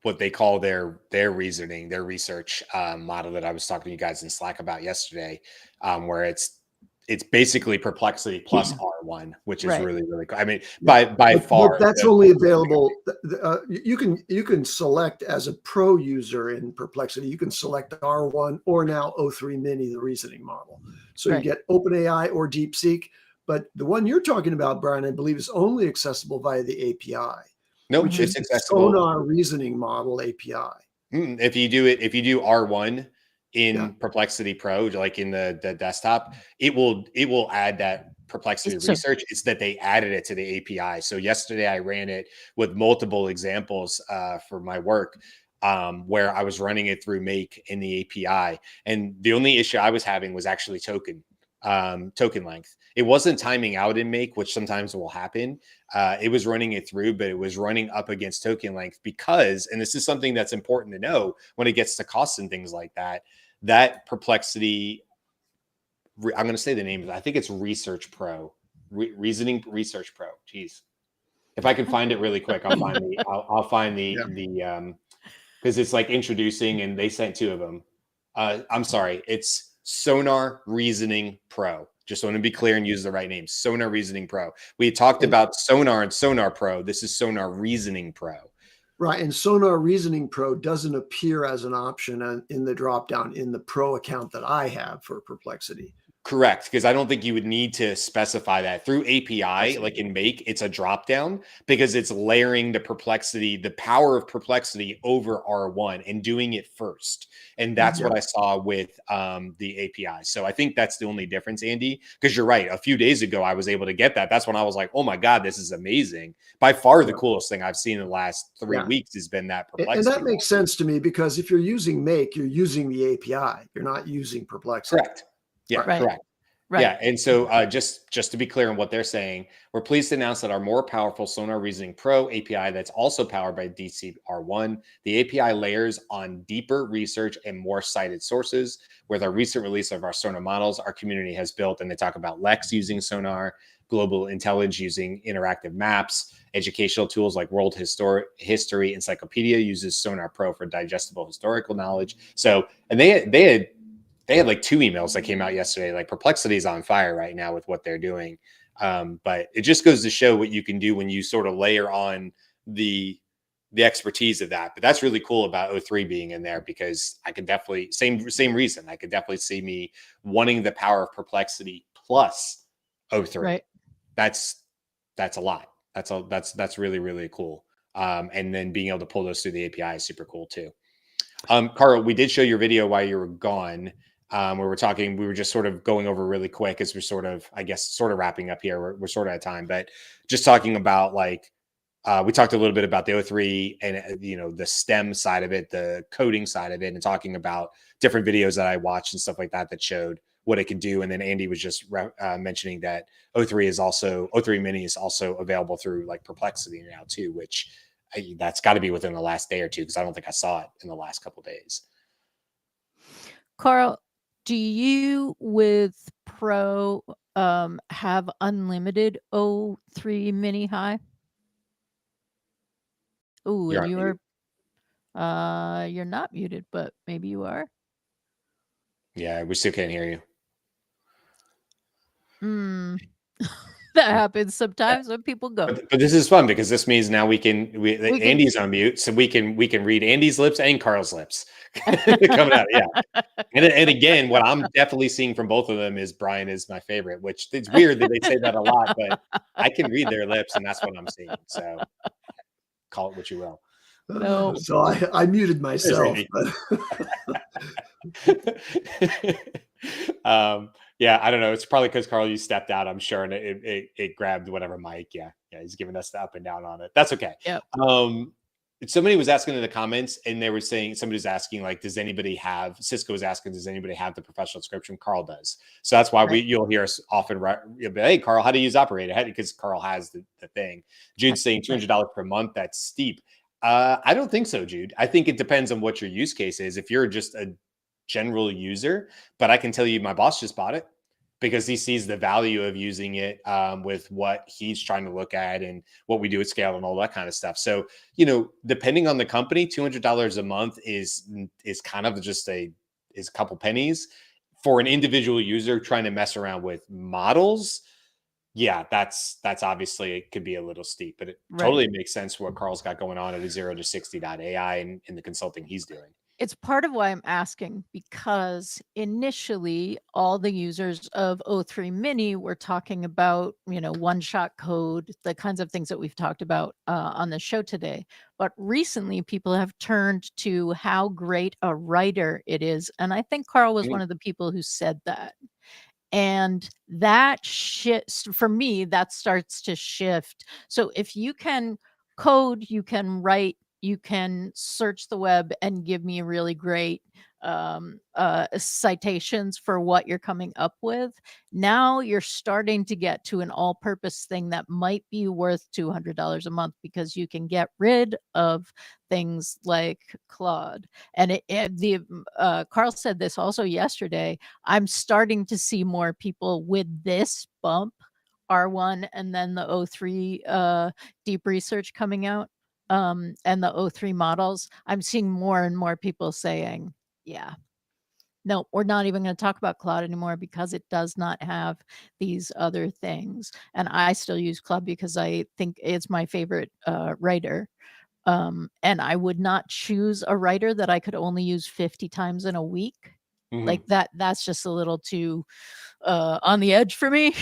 what they call their reasoning, their research model that I was talking to you guys in Slack about yesterday, where it's basically Perplexity plus R1, which is really, really cool. I mean, by far. But that's only available. You can select as a pro user in Perplexity, you can select R1 or now O3 Mini, the reasoning model. So you get OpenAI or DeepSeek. But the one you're talking about, Brian, I believe is only accessible via the API. No, it's accessible. Sonar reasoning model API. If you do R1 in Perplexity Pro, like in the desktop, it will add that Perplexity research. It's that they added it to the API. So yesterday I ran it with multiple examples for my work, where I was running it through Make in the API. And the only issue I was having was actually token length. It wasn't timing out in Make, which sometimes will happen. It was running it through, but it was running up against token length because, and this is something that's important to know when it gets to costs and things like that, that Perplexity, I'm going to say the name, I think it's Research Pro, Reasoning Research Pro. Jeez. If I can find it really quick, I'll find the because it's like introducing, and they sent 2 of them. I'm sorry. It's Sonar Reasoning Pro. Just want to be clear and use the right name. Sonar Reasoning Pro. We talked about Sonar and Sonar Pro. This is Sonar Reasoning Pro. Right. And Sonar Reasoning Pro doesn't appear as an option in the dropdown in the Pro account that I have for Perplexity. Correct, because I don't think you would need to specify that through API, like in Make, it's a drop down because it's layering the power of perplexity over R1 and doing it first. And that's what I saw with the API. So I think that's the only difference, Andy, because you're right. A few days ago, I was able to get that. That's when I was like, oh my God, this is amazing. By far the coolest thing I've seen in the last 3 weeks has been that perplexity. And that makes sense to me because if you're using Make, you're using the API. You're not using perplexity. Correct. Yeah, Right. correct. Right. Yeah, and so just to be clear on what they're saying, we're pleased to announce that our more powerful Sonar Reasoning Pro API that's also powered by DC-R1, the API layers on deeper research and more cited sources. With our recent release of our Sonar models, our community has built, and they talk about Lex using Sonar, Global Intelligence using interactive maps, educational tools like World History Encyclopedia uses Sonar Pro for digestible historical knowledge. So, and they had like 2 emails that came out yesterday. Like Perplexity is on fire right now with what they're doing. But it just goes to show what you can do when you sort of layer on the expertise of that. But that's really cool about O3 being in there because I could definitely same reason. I could definitely see me wanting the power of Perplexity plus O3. Right. That's a lot. That's really, really cool. And then being able to pull those through the API is super cool too. Karl, we did show your video while you were gone. Where we were just sort of going over really quick as we're sort of wrapping up here. We're sort of at time, but just talking about like, we talked a little bit about the O3 and, the STEM side of it, the coding side of it, and talking about different videos that I watched and stuff like that, that showed what it could do. And then Andy was just mentioning that O3 Mini is also available through like Perplexity now too, which that's got to be within the last day or two, because I don't think I saw it in the last couple of days. Karl, do you with Pro have unlimited O3 Mini High? Oh, and you're not muted, but maybe you are. Yeah, we still can't hear you. That happens sometimes when people go. But this is fun because this means now Andy's on mute, so we can read Andy's lips and Karl's lips coming out. Yeah, and again, what I'm definitely seeing from both of them is Brian is my favorite, which it's weird that they say that a lot, but I can read their lips, and that's what I'm seeing. So call it what you will. No. So I muted myself. Yeah, I don't know. It's probably because Karl, you stepped out, I'm sure, and it grabbed whatever mic. Yeah, he's giving us the up and down on it. That's okay. Yep. Somebody was asking in the comments, and they were saying, somebody's asking, like, Cisco was asking, does anybody have the professional subscription? Karl does. So that's why you'll hear us often, hey, Karl, how to use Operator? Because Karl has the thing. Jude's saying $200 per month. That's steep. I don't think so, Jude. I think it depends on what your use case is. If you're just a general user, but I can tell you my boss just bought it because he sees the value of using it with what he's trying to look at and what we do at scale and all that kind of stuff. So, depending on the company, $200 a month is kind of just a couple pennies for an individual user trying to mess around with models. Yeah, that's obviously, it could be a little steep, but it totally makes sense what Karl's got going on at a 0 to 60.ai and in the consulting he's doing. It's part of why I'm asking, because initially all the users of O3 Mini were talking about, one-shot code, the kinds of things that we've talked about on the show today. But recently people have turned to how great a writer it is. And I think Karl was one of the people who said that. And that for me, that starts to shift. So if you can code, you can write, you can search the web and give me really great citations for what you're coming up with. Now you're starting to get to an all-purpose thing that might be worth $200 a month because you can get rid of things like Claude. And Karl said this also yesterday. I'm starting to see more people with this bump, R1 and then the O3 deep research coming out. And the O3 models, I'm seeing more and more people saying, yeah, no, we're not even going to talk about Claude anymore because it does not have these other things. And I still use Claude because I think it's my favorite writer. And I would not choose a writer that I could only use 50 times in a week Like that's just a little too on the edge for me.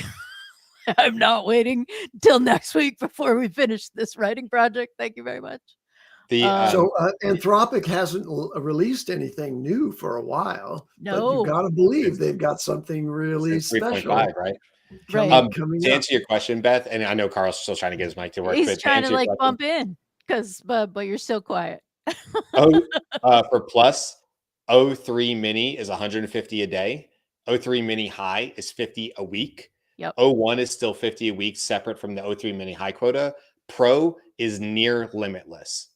I'm not waiting till next week before we finish this writing project. Thank you very much. So Anthropic hasn't released anything new for a while. No. But you've got to believe they've got something really special. 3.5, right? Coming to up. answer your question, Beth, and I know Carl's still trying to get his mic to work. He's but trying to like bump in but you're still quiet. For Plus, O3 Mini is 150 a day. O3 Mini High is 50 a week. Yep. O1 is still 50 a week, separate from the O3 Mini High quota. Pro is near limitless.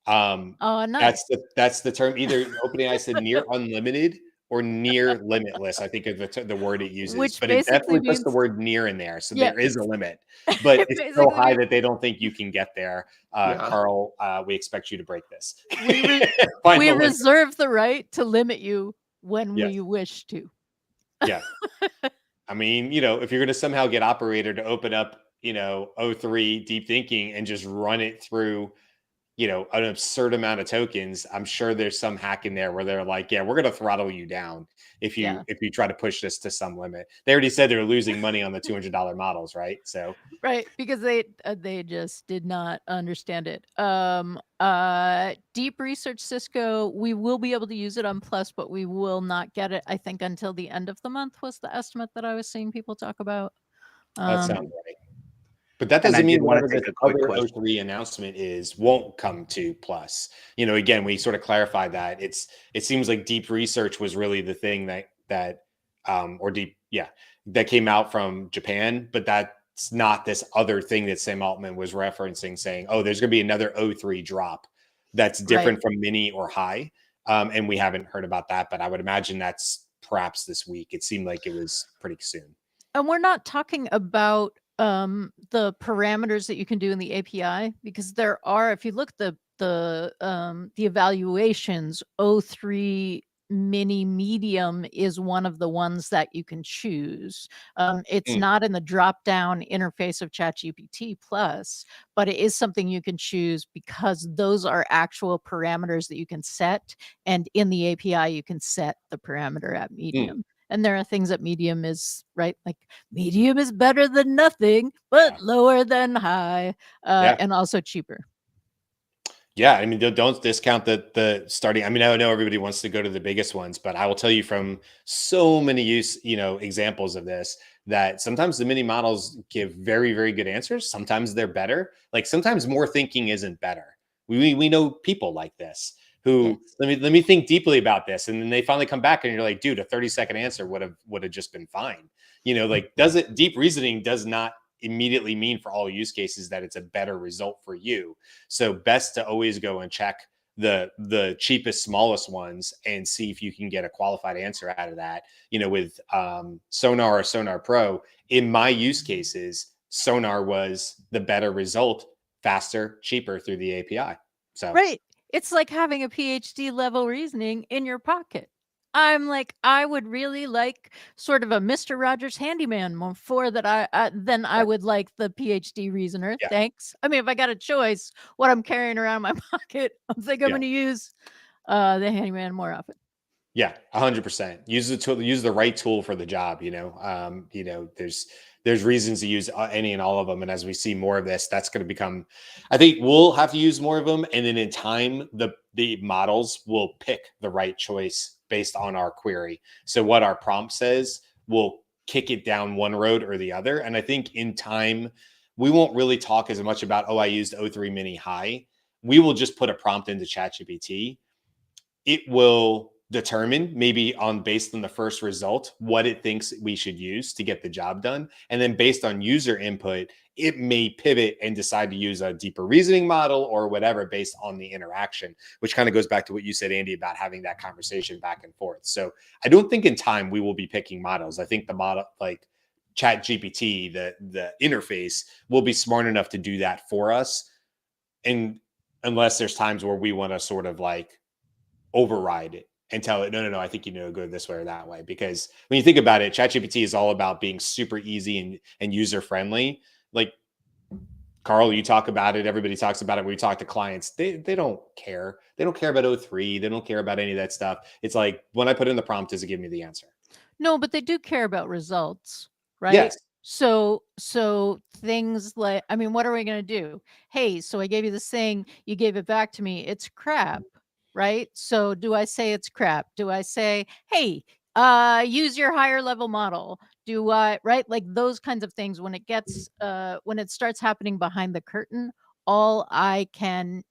Nice. That's the term. Either OpenAI said near unlimited or near limitless, I think is the word it uses. Which but it definitely puts the word near in there. So there is a limit, but it's so high that they don't think you can get there. Carl, we expect you to break this. We reserve the right to limit you when we wish to. Yeah. I mean, if you're going to somehow get Operator to open up, O3 deep thinking and just run it through, an absurd amount of tokens, I'm sure there's some hack in there where they're like, yeah, we're going to throttle you down if you try to push this to some limit. They already said they're losing money on the $200 models, right? So right, because they just did not understand it. Deep Research Cisco, we will be able to use it on Plus, but we will not get it, I think, until the end of the month was the estimate that I was seeing people talk about. That sounds right. But that doesn't mean whatever the other O3 announcement won't come to Plus. Again, we sort of clarified that it seems like Deep Research was really the thing that came out from Japan, but that's not this other thing that Sam Altman was referencing, saying, oh, there's going to be another O3 drop that's different from Mini or High. And we haven't heard about that, but I would imagine that's perhaps this week. It seemed like it was pretty soon. And we're not talking about the parameters that you can do in the API, because there are, if you look at the evaluations, O3 Mini Medium is one of the ones that you can choose. It's not in the drop down interface of ChatGPT Plus, but it is something you can choose because those are actual parameters that you can set, and in the API you can set the parameter at medium. And there are things that medium is, right? Like medium is better than nothing, but lower than high, and also cheaper. Yeah, I mean, don't discount the starting. I mean, I know everybody wants to go to the biggest ones, but I will tell you from so many examples of this, that sometimes the mini models give very, very good answers. Sometimes they're better. Like sometimes more thinking isn't better. We know people like this who let me think deeply about this, and then they finally come back and you're like, dude, a 30-second answer would have just been fine. Like deep reasoning does not immediately mean for all use cases that it's a better result for you. So best to always go and check the cheapest, smallest ones and see if you can get a qualified answer out of that. With Sonar or Sonar Pro, in my use cases, Sonar was the better result, faster, cheaper through the API. So right. It's like having a PhD level reasoning in your pocket. I'm like, I would really like sort of a Mr. Rogers handyman more for that. I would like the PhD reasoner. Yeah. Thanks. I mean, if I got a choice, what I'm carrying around in my pocket, I'm going to use the handyman more often. Yeah, 100%. Use the tool. Use the right tool for the job. There's reasons to use any and all of them. And as we see more of this, that's going to become, I think we'll have to use more of them. And then in time, the models will pick the right choice based on our query. So what our prompt says will kick it down one road or the other. And I think in time, we won't really talk as much about, I used O3 Mini High. We will just put a prompt into ChatGPT. It will determine maybe based on the first result, what it thinks we should use to get the job done. And then based on user input, it may pivot and decide to use a deeper reasoning model or whatever based on the interaction, which kind of goes back to what you said, Andy, about having that conversation back and forth. So I don't think in time we will be picking models. I think the model, like ChatGPT, the interface will be smart enough to do that for us. And unless there's times where we want to sort of like override it and tell it, no, I think go this way or that way. Because when you think about it, ChatGPT is all about being super easy and user friendly. Like Carl, you talk about it. Everybody talks about it. We talk to clients. They don't care. They don't care about O3. They don't care about any of that stuff. It's like, when I put in the prompt, does it give me the answer? No, but they do care about results, right? Yes. So things like, I mean, what are we going to do? Hey, so I gave you this thing, you gave it back to me. It's crap, right? So do I say it's crap? Do I say, hey, use your higher level model? Do I, right? Like those kinds of things. When it gets, when it starts happening behind the curtain, all I can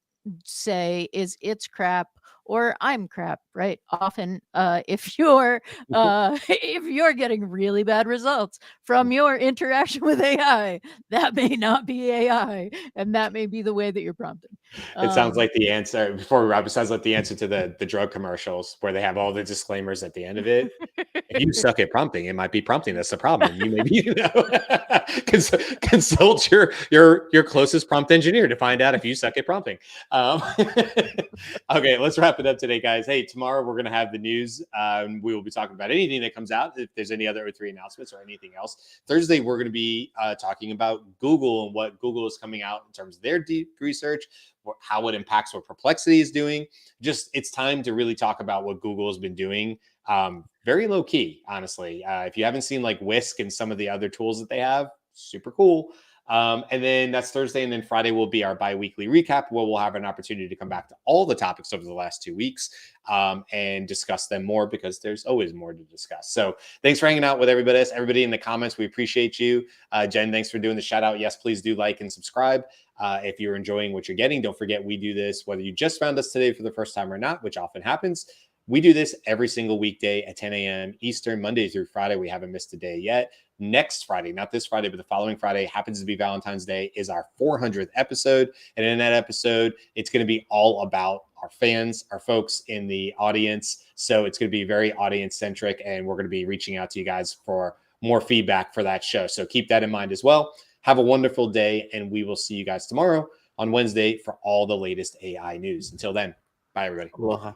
say is it's crap or I'm crap, right? Often, if you're if you're getting really bad results from your interaction with AI, that may not be AI, and that may be the way that you're prompting. It sounds like the answer, before we wrap, it sounds like the answer to the drug commercials where they have all the disclaimers at the end of it. If you suck at prompting, it might be prompting that's the problem. You maybe, consult your closest prompt engineer to find out if you suck at prompting. Okay, let's wrap it up today, guys. Hey, tomorrow we're going to have the news. We will be talking about anything that comes out. If there's any other O3 announcements or anything else. Thursday, we're going to be talking about Google and what Google is coming out in terms of their deep research, how it impacts what Perplexity is doing. Just, it's time to really talk about what Google has been doing. Very low key, honestly. If you haven't seen like Whisk and some of the other tools that they have, super cool. And then that's Thursday. And then Friday will be our bi-weekly recap where we'll have an opportunity to come back to all the topics over the last 2 weeks and discuss them more, because there's always more to discuss. So thanks for hanging out with everybody in the comments. We appreciate you. Jen, thanks for doing the shout out. Yes, please do like and subscribe. If you're enjoying what you're getting, don't forget we do this, whether you just found us today for the first time or not, which often happens. We do this every single weekday at 10 a.m. Eastern, Monday through Friday. We haven't missed a day yet. Next Friday, not this Friday, but the following Friday, happens to be Valentine's Day, is our 400th episode. And in that episode, it's going to be all about our fans, our folks in the audience. So it's going to be very audience centric, and we're going to be reaching out to you guys for more feedback for that show. So keep that in mind as well. Have a wonderful day, and we will see you guys tomorrow on Wednesday for all the latest AI news. Until then, bye, everybody. Aloha.